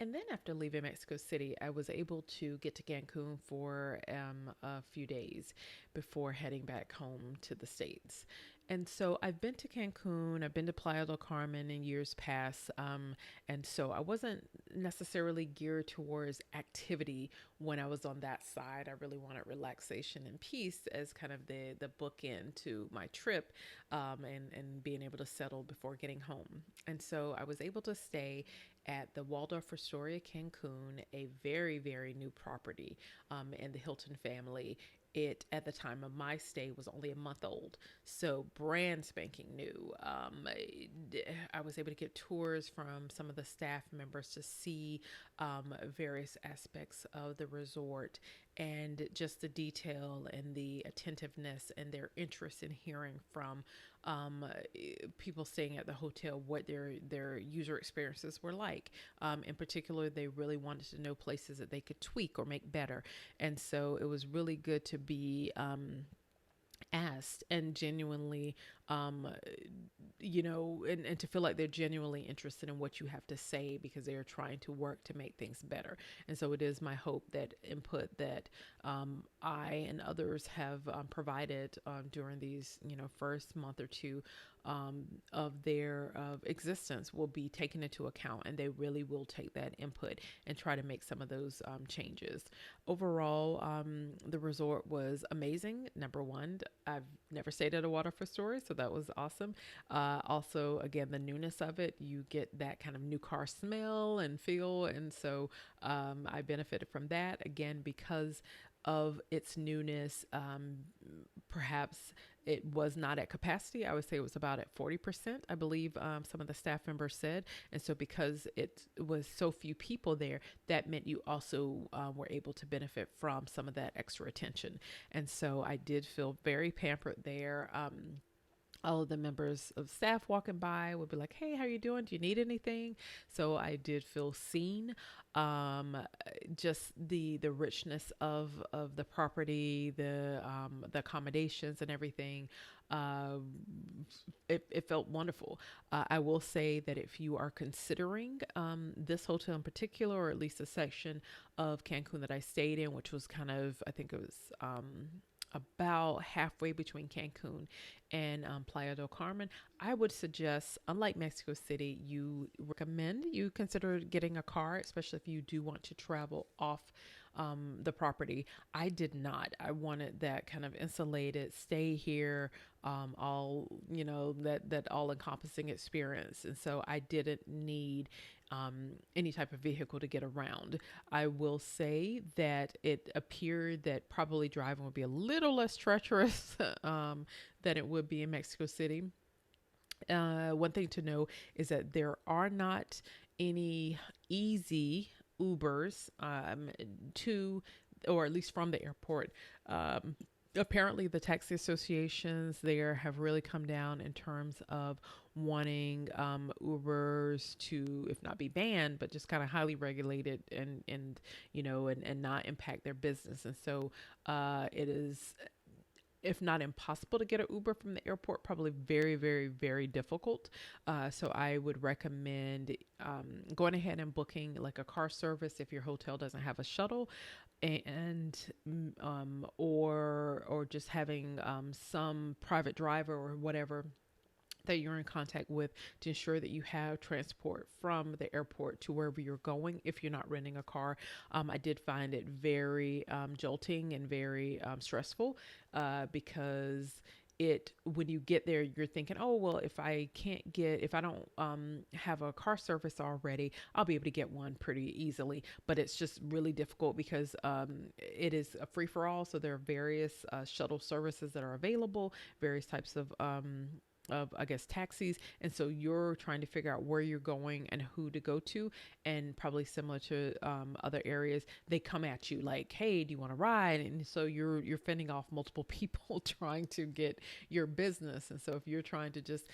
And then after leaving Mexico City, I was able to get to Cancun for a few days before heading back home to the States. And so I've been to Cancun, I've been to Playa del Carmen in years past. And so I wasn't necessarily geared towards activity when I was on that side. I really wanted relaxation and peace as kind of the bookend to my trip, and being able to settle before getting home. And so I was able to stay at the Waldorf Astoria Cancun, a very, very new property in the Hilton family. It, at the time of my stay, was only a month old, so brand spanking new. I was able to get tours from some of the staff members to see various aspects of the resort, and just the detail and the attentiveness and their interest in hearing from um, people staying at the hotel what their user experiences were like. In particular, they really wanted to know places that they could tweak or make better, and so it was really good to be asked and genuinely, um, and to feel like they're genuinely interested in what you have to say because they are trying to work to make things better. And so it is my hope that input that I and others have provided during these, first month or two of their existence will be taken into account, and they really will take that input and try to make some of those changes. Overall, the resort was amazing. Number one, I've never stayed at a waterfall story, so that was awesome. Also, again, the newness of it, you get that kind of new car smell and feel, and so I benefited from that again because of its newness. Perhaps it was not at capacity. I would say it was about at 40%, I believe some of the staff members said. And so, because it was so few people there, that meant you also were able to benefit from some of that extra attention. And so, I did feel very pampered there. All of the members of staff walking by would be like, "Hey, how you doing? Do you need anything?" So I did feel seen. Um, just the richness of the property, the accommodations and everything. Uh, it felt wonderful. I will say that if you are considering this hotel in particular, or at least a section of Cancun that I stayed in, which was kind of, I think it was about halfway between Cancun and Playa del Carmen, I would suggest, unlike Mexico City, you recommend you consider getting a car, especially if you do want to travel off the property. I did not. I wanted that kind of insulated, stay here, all that all encompassing experience, and so I didn't need any type of vehicle to get around. I will say that it appeared that probably driving would be a little less treacherous than it would be in Mexico City. One thing to know is that there are not any easy Ubers to, or at least from the airport. Um, Apparently, the taxi associations there have really come down in terms of wanting Ubers to, if not be banned, but just kind of highly regulated, and not impact their business. And so it is, if not impossible to get an Uber from the airport, probably very, very, very difficult. So I would recommend going ahead and booking like a car service if your hotel doesn't have a shuttle, and or just having some private driver or whatever that you're in contact with to ensure that you have transport from the airport to wherever you're going if you're not renting a car. I did find it very jolting and very stressful because when you get there, you're thinking, oh well, if I don't have a car service already, I'll be able to get one pretty easily. But it's just really difficult because it is a free-for-all, so there are various shuttle services that are available, various types of, I guess, taxis. And so you're trying to figure out where you're going and who to go to. And probably similar to other areas, they come at you like, hey, do you want to ride? And so you're fending off multiple people trying to get your business. And so if you're trying to just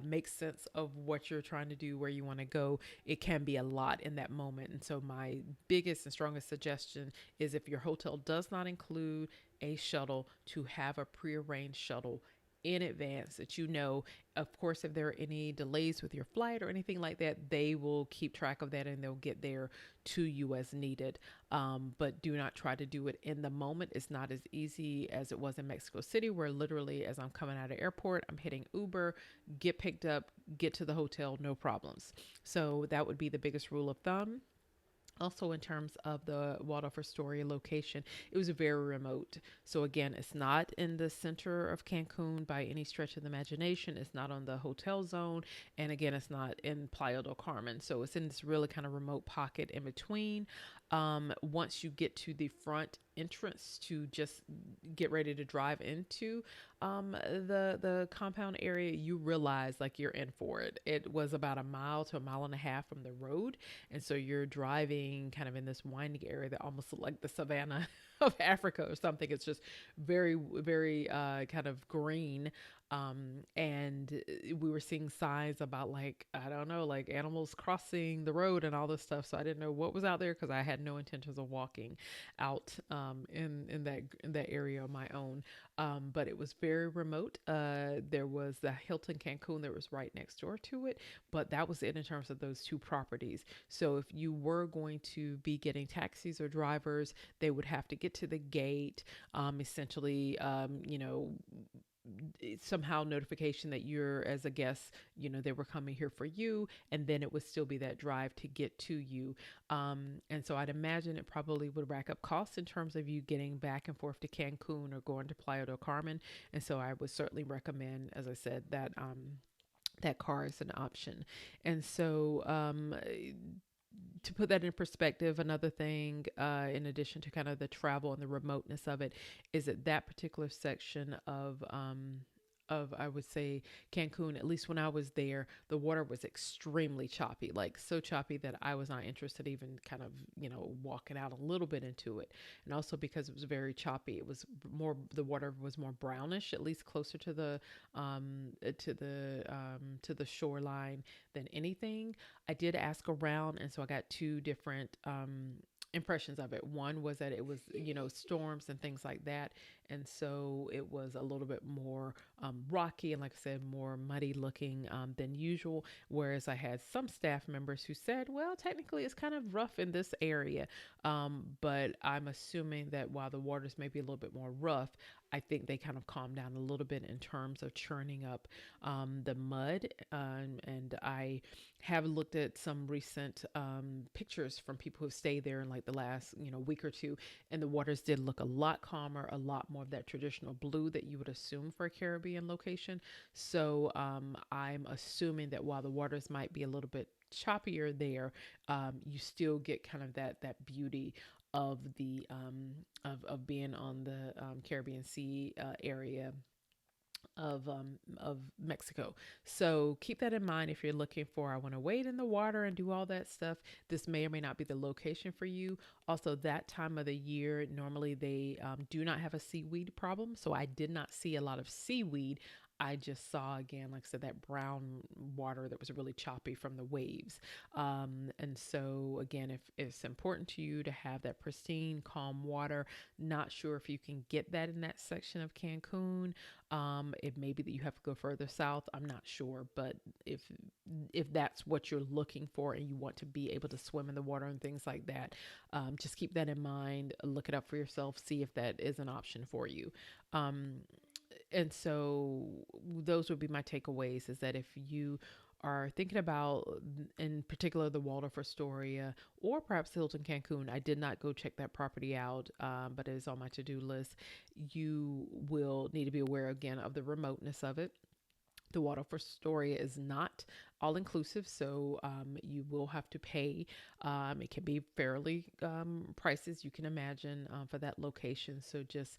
make sense of what you're trying to do, where you want to go, it can be a lot in that moment. And so my biggest and strongest suggestion is, if your hotel does not include a shuttle, to have a prearranged shuttle in advance that you know. Of course, if there are any delays with your flight or anything like that, they will keep track of that and they'll get there to you as needed. But do not try to do it in the moment. It's not as easy as it was in Mexico City, where literally, as I'm coming out of airport, I'm hitting Uber, get picked up, get to the hotel, no problems. So that would be the biggest rule of thumb. Also, in terms of the Waldorf Astoria location, it was very remote. So again, it's not in the center of Cancun by any stretch of the imagination. It's not on the hotel zone, and again, it's not in Playa del Carmen. So it's in this really kind of remote pocket in between. Once you get to the front entrance to just get ready to drive into the compound area, you realize like you're in for it. It was about a mile to a mile and a half from the road, and so you're driving kind of in this winding area that almost looked like the savannah of Africa or something. It's just very, very kind of green. And we were seeing signs about like, I don't know, like animals crossing the road and all this stuff. So I didn't know what was out there because I had no intentions of walking out in that area on my own. But it was very remote. There was the Hilton Cancun that was right next door to it, but that was it in terms of those two properties. So if you were going to be getting taxis or drivers, they would have to get to the gate, essentially, somehow notification that you're as a guest, they were coming here for you, and then it would still be that drive to get to you. And so I'd imagine it probably would rack up costs in terms of you getting back and forth to Cancun or going to Playa del Carmen. And so I would certainly recommend, as I said, that that car is an option. And so to put that in perspective, another thing, in addition to kind of the travel and the remoteness of it, is that that particular section of I would say Cancun, at least when I was there, the water was extremely choppy, like so choppy that I was not interested even kind of, walking out a little bit into it. And also because it was very choppy, it was more, the water was more brownish, at least closer to the shoreline than anything. I did ask around, and so I got two different impressions of it. One was that it was, storms and things like that. And so it was a little bit more rocky and, like I said, more muddy looking than usual. Whereas I had some staff members who said, well, technically it's kind of rough in this area. But I'm assuming that while the waters may be a little bit more rough, I think they kind of calmed down a little bit in terms of churning up the mud. And I have looked at some recent pictures from people who've stayed there in like the last, week or two, and the waters did look a lot calmer, a lot more of that traditional blue that you would assume for a Caribbean location. So I'm assuming that while the waters might be a little bit choppier there, you still get kind of that beauty of the of being on the Caribbean Sea area of Mexico. So keep that in mind if you're looking for, I want to wade in the water and do all that stuff. This may or may not be the location for you. Also, that time of the year, normally they do not have a seaweed problem. So I did not see a lot of seaweed. I just saw, again, like I said, that brown water that was really choppy from the waves. And so, again, if it's important to you to have that pristine, calm water, not sure if you can get that in that section of Cancun. It may be that you have to go further south. I'm not sure, but if that's what you're looking for and you want to be able to swim in the water and things like that, just keep that in mind. Look it up for yourself. See if that is an option for you. And so those would be my takeaways, is that if you are thinking about, in particular, the Waldorf Astoria or perhaps Hilton Cancun, I did not go check that property out, but it is on my to-do list. You will need to be aware again of the remoteness of it. The Waldorf Astoria is not all inclusive, so you will have to pay. It can be fairly prices, you can imagine, for that location. So just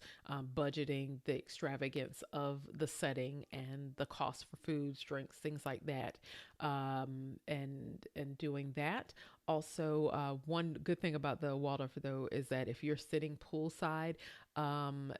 budgeting the extravagance of the setting and the cost for foods, drinks, things like that, and doing that. Also, one good thing about the Waldorf, though, is that if you're sitting poolside,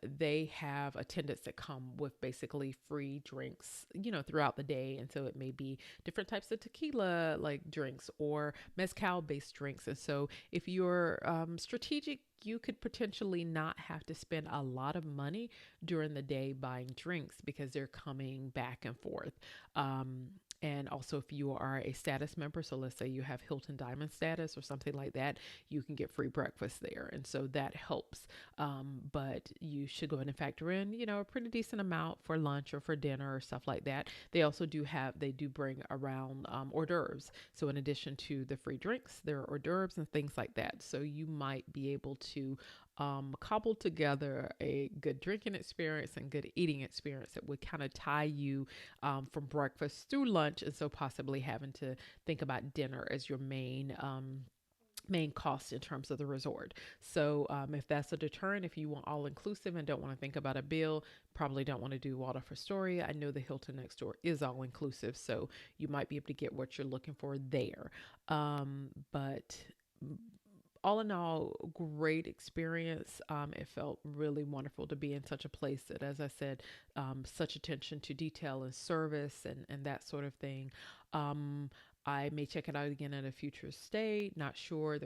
they have attendants that come with basically free drinks, throughout the day. And so it may be different types of tequila like drinks or mezcal based drinks. And so if you're strategic, you could potentially not have to spend a lot of money during the day buying drinks because they're coming back and forth. Um, and also, if you are a status member, so let's say you have Hilton Diamond status or something like that, you can get free breakfast there. And so that helps. But you should go ahead and factor in, a pretty decent amount for lunch or for dinner or stuff like that. They also they do bring around hors d'oeuvres. So in addition to the free drinks, there are hors d'oeuvres and things like that. So you might be able to cobble together a good drinking experience and good eating experience that would kind of tie you from breakfast through lunch, and so possibly having to think about dinner as your main cost in terms of the resort. So if that's a deterrent, if you want all inclusive and don't want to think about a bill, probably don't want to do Waldorf Astoria. I know the Hilton next door is all inclusive, so you might be able to get what you're looking for there. But all in all, great experience. It felt really wonderful to be in such a place that, as I said, such attention to detail and service and that sort of thing. Um, I may check it out again at a future stay. Not sure.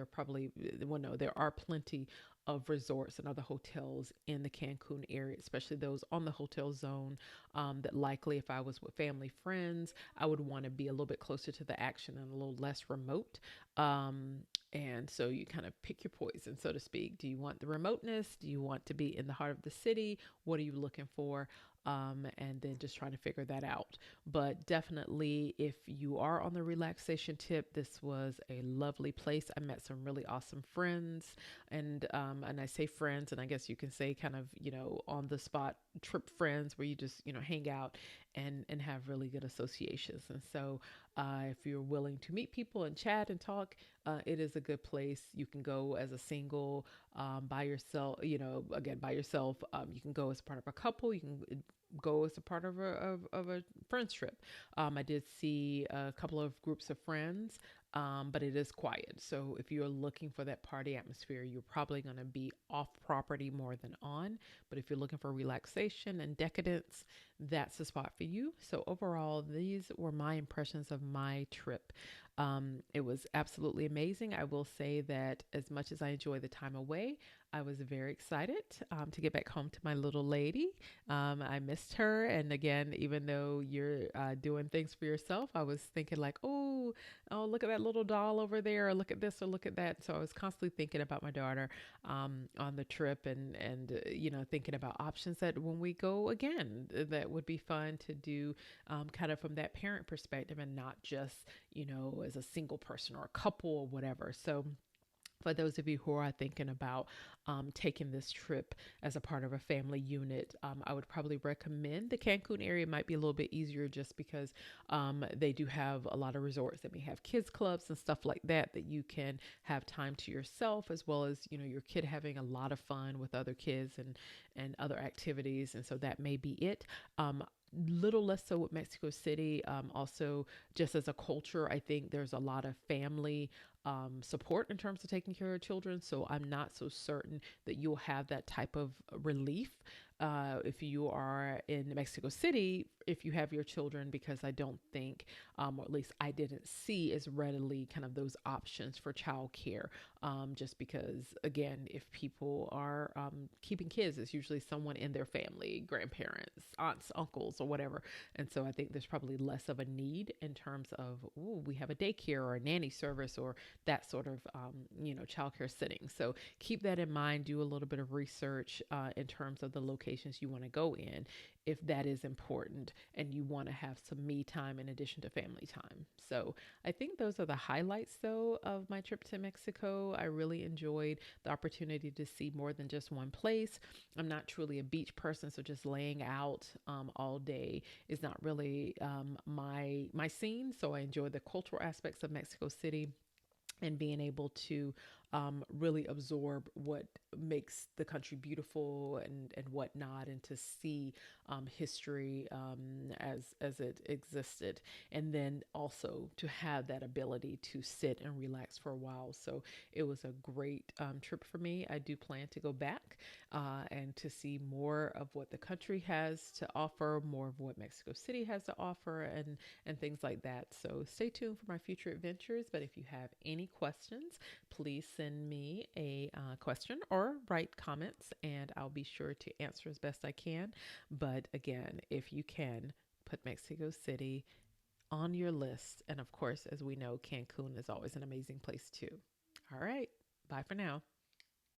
Well, no, there are plenty of resorts and other hotels in the Cancun area, especially those on the hotel zone, that likely if I was with family, friends, I would want to be a little bit closer to the action and a little less remote. Um, and so you kind of pick your poison, so to speak. Do you want the remoteness? Do you want to be in the heart of the city? What are you looking for? And then just trying to figure that out. But definitely, if you are on the relaxation tip, this was a lovely place. I met some really awesome friends, and I say friends, and I guess you can say kind of on the spot trip friends where you just hang out and have really good associations. And so, if you're willing to meet people and chat and talk, it is a good place. You can go as a single, by yourself, again, by yourself. You can go as part of a couple. You can go as a part of a friends trip. I did see a couple of groups of friends, but it is quiet. So if you're looking for that party atmosphere, you're probably going to be off property more than on. But if you're looking for relaxation and decadence, that's the spot for you. So overall, these were my impressions of my trip. It was absolutely amazing. I will say that as much as I enjoy the time away, I was very excited to get back home to my little lady. I missed her. And again, even though you're doing things for yourself, I was thinking like, oh, look at that little doll over there, or look at this, or look at that. So I was constantly thinking about my daughter on the trip, and thinking about options that when we go again, that would be fun to do, kind of from that parent perspective, and not just as a single person or a couple or whatever. So for those of you who are thinking about taking this trip as a part of a family unit, I would probably recommend the Cancun area. It might be a little bit easier just because they do have a lot of resorts that may have kids clubs and stuff like that you can have time to yourself, as well as your kid having a lot of fun with other kids and other activities. And so that may be it. Little less so with Mexico City. Also, just as a culture, I think there's a lot of family support in terms of taking care of children. So I'm not so certain that you'll have that type of relief if you are in Mexico City, if you have your children, because I don't think, or at least I didn't see as readily kind of those options for childcare. Just because, again, if people are keeping kids, it's usually someone in their family, grandparents, aunts, uncles, or whatever. And so I think there's probably less of a need in terms of, ooh, we have a daycare or a nanny service or that sort of, childcare setting. So keep that in mind. Do a little bit of research in terms of the locations you want to go in, if that is important and you want to have some me time in addition to family time. So I think those are the highlights, though, of my trip to Mexico. I really enjoyed the opportunity to see more than just one place. I'm not truly a beach person, so just laying out all day is not really my scene. So I enjoy the cultural aspects of Mexico City and being able to really absorb what makes the country beautiful and whatnot, and to see history as it existed, and then also to have that ability to sit and relax for a while. So it was a great trip for me. I do plan to go back and to see more of what the country has to offer, more of what Mexico City has to offer, and things like that. So stay tuned for my future adventures. But if you have any questions, please send me a question or write comments, and I'll be sure to answer as best I can. But again, if you can, put Mexico City on your list. And of course, as we know, Cancun is always an amazing place too. All right. Bye for now.